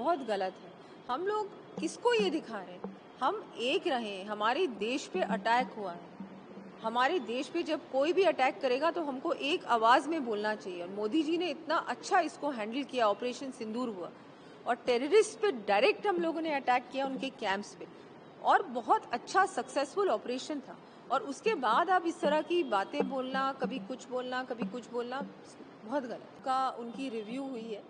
बहुत गलत है। हम लोग किसको ये दिखा रहे हैं? हम एक रहें, हमारे देश पे अटैक हुआ है। हमारे देश पे जब कोई भी अटैक करेगा तो हमको एक आवाज़ में बोलना चाहिए। और मोदी जी ने इतना अच्छा इसको हैंडल किया, ऑपरेशन सिंदूर हुआ और टेररिस्ट पे डायरेक्ट हम लोगों ने अटैक किया उनके कैंप्स पे, और बहुत अच्छा सक्सेसफुल ऑपरेशन था। और उसके बाद आप इस तरह की बातें बोलना, कभी कुछ बोलना, कभी कुछ बोलना, बहुत गलत का उनकी रिव्यू हुई है।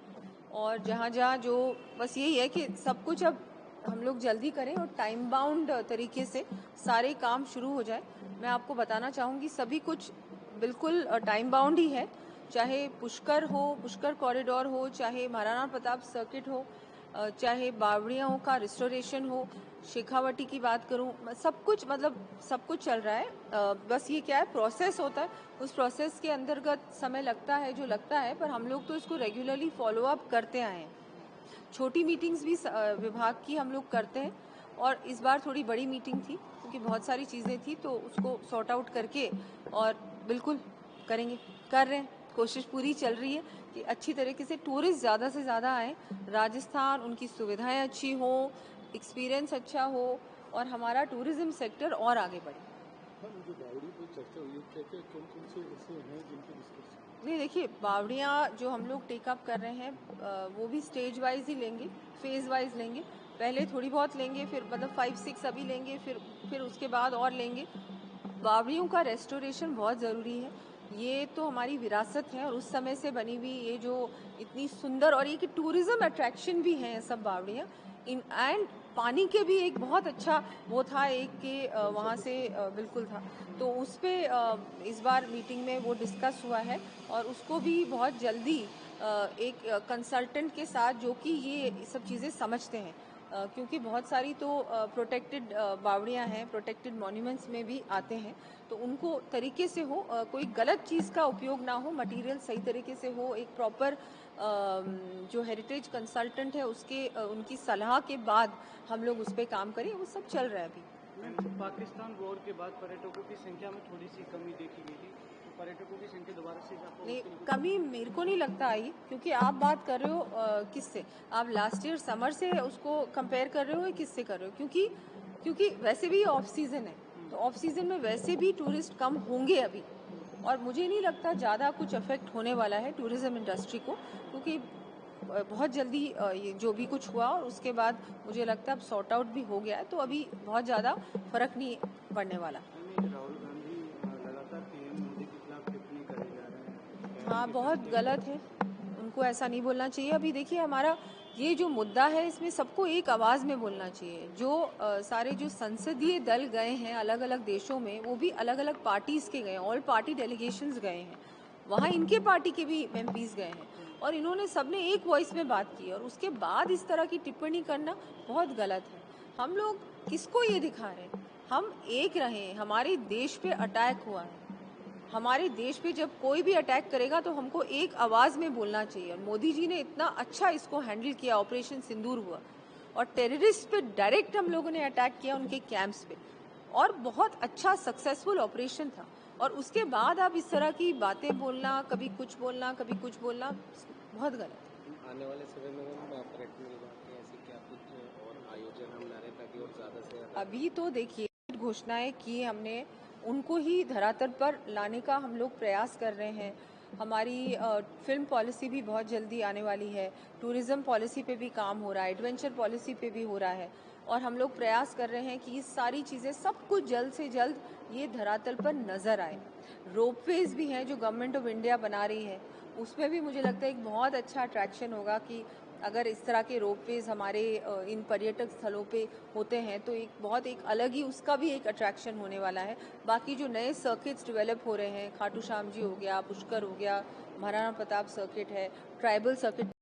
और जहाँ जहाँ जो बस यही है कि सब कुछ अब हम लोग जल्दी करें और टाइम बाउंड तरीके से सारे काम शुरू हो जाए। मैं आपको बताना चाहूँगी सभी कुछ बिल्कुल टाइम बाउंड ही है, चाहे पुष्कर हो, पुष्कर कॉरिडोर हो, चाहे महाराणा प्रताप सर्किट हो, चाहे बावड़ियों का रिस्टोरेशन हो, शेखावटी की बात करूं, सब कुछ मतलब सब कुछ चल रहा है। बस ये क्या है, प्रोसेस होता है, उस प्रोसेस के अंतर्गत समय लगता है जो लगता है, पर हम लोग तो इसको रेगुलरली फॉलो अप करते आए हैं। छोटी मीटिंग्स भी विभाग की हम लोग करते हैं, और इस बार थोड़ी बड़ी मीटिंग थी क्योंकि बहुत सारी चीज़ें थी, तो उसको सॉर्ट आउट करके और बिल्कुल करेंगे, कर रहे हैं, कोशिश पूरी चल रही है कि अच्छी तरीके से टूरिस्ट ज़्यादा से ज़्यादा आए राजस्थान, उनकी सुविधाएं अच्छी हो, एक्सपीरियंस अच्छा हो और हमारा टूरिज्म सेक्टर और आगे बढ़े। जो बावड़ी पे चर्चा हुई है, क्या क्या कौन कौन से ऐसे हैं जिनकी डिस्कस? नहीं, देखिए, बावड़ियाँ जो हम लोग टेकअप कर रहे हैं वो भी स्टेज वाइज ही लेंगे, फेज वाइज लेंगे। पहले थोड़ी बहुत लेंगे, फिर मतलब 5-6 अभी लेंगे, फिर उसके बाद और लेंगे। बावड़ियों का रेस्टोरेशन बहुत ज़रूरी है। ये तो हमारी विरासत है और उस समय से बनी हुई ये जो इतनी सुंदर, और ये कि टूरिज्म अट्रैक्शन भी हैं सब बावड़ियाँ। इन एंड पानी के भी एक बहुत अच्छा वो था, एक के वहाँ से बिल्कुल था, तो उस पे इस बार मीटिंग में वो डिस्कस हुआ है। और उसको भी बहुत जल्दी एक कंसल्टेंट के साथ जो कि ये सब चीज़ें समझते हैं, क्योंकि बहुत सारी तो प्रोटेक्टेड बावड़ियाँ हैं, प्रोटेक्टेड मॉन्यूमेंट्स में भी आते हैं, तो उनको तरीके से हो, कोई गलत चीज़ का उपयोग ना हो, मटेरियल सही तरीके से हो, एक प्रॉपर जो हेरिटेज कंसल्टेंट है उसके उनकी सलाह के बाद हम लोग उस पर काम करें, वो सब चल रहा है अभी। पाकिस्तान वॉर के बाद पर्यटकों की संख्या में थोड़ी सी कमी देखी गई थी, तो पर्यटकों की संख्या दोबारा से आपको नहीं, कमी मेरे को नहीं लगता आई, क्योंकि आप बात कर रहे हो किससे, आप लास्ट ईयर समर से उसको कंपेयर कर रहे हो या किससे कर रहे हो? क्योंकि वैसे भी ऑफ सीजन है, तो ऑफ सीजन में वैसे भी टूरिस्ट कम होंगे अभी, और मुझे नहीं लगता ज़्यादा कुछ अफेक्ट होने वाला है टूरिज्म इंडस्ट्री को, क्योंकि बहुत जल्दी ये जो भी कुछ हुआ और उसके बाद मुझे लगता है अब सॉर्ट आउट भी हो गया है, तो अभी बहुत ज़्यादा फर्क नहीं पड़ने वाला। राहुल गांधी लगातार पीएम मोदी के खिलाफ टिप्पणी करे जा रहे हैं। हाँ, बहुत गलत है, उनको ऐसा नहीं बोलना चाहिए। अभी देखिए, हमारा ये जो मुद्दा है इसमें सबको एक आवाज़ में बोलना चाहिए। जो सारे जो संसदीय दल गए हैं अलग अलग देशों में, वो भी अलग अलग पार्टीज़ के गए हैं, ऑल पार्टी डेलीगेशंस गए हैं, वहाँ इनके पार्टी के भी एमपीज़ गए हैं, और इन्होंने सबने एक वॉइस में बात की, और उसके बाद इस तरह की टिप्पणी करना बहुत गलत है। हम लोग किसको ये दिखा रहे हैं? हम एक रहें, हमारे देश पे अटैक हुआ है, हमारे देश पे जब कोई भी अटैक करेगा तो हमको एक आवाज़ में बोलना चाहिए। और मोदी जी ने इतना अच्छा इसको हैंडल किया, ऑपरेशन सिंदूर हुआ और टेररिस्ट पे डायरेक्ट हम लोगों ने अटैक किया उनके कैंप्स पे, और बहुत अच्छा सक्सेसफुल ऑपरेशन था। और उसके बाद आप इस तरह की बातें बोलना, कभी कुछ बोलना, कभी कुछ बोलना, बहुत गलत है। आने वाले समय में पर्यटन विभाग के ऐसे क्या कुछ और आयोजन हम ला रहे हैं ताकि और ज़्यादा से ज़्यादा? अभी तो देखिए, घोषणाएं की हमने, उनको ही धरातल पर लाने का हम लोग प्रयास कर रहे हैं। हमारी फिल्म पॉलिसी भी बहुत जल्दी आने वाली है, टूरिज्म पॉलिसी पे भी काम हो रहा है, एडवेंचर पॉलिसी पे भी हो रहा है, और हम लोग प्रयास कर रहे हैं कि ये सारी चीज़ें सब कुछ जल्द से जल्द ये धरातल पर नज़र आए। रोपवेज भी हैं जो गवर्नमेंट ऑफ इंडिया बना रही है, उसमें भी मुझे लगता है एक बहुत अच्छा अट्रैक्शन होगा कि अगर इस तरह के रोपवेज हमारे इन पर्यटक स्थलों पे होते हैं तो एक बहुत एक अलग ही उसका भी एक अट्रैक्शन होने वाला है। बाकी जो नए सर्किट्स डेवलप हो रहे हैं, खाटू श्याम जी हो गया, पुष्कर हो गया, महाराणा प्रताप सर्किट है, ट्राइबल सर्किट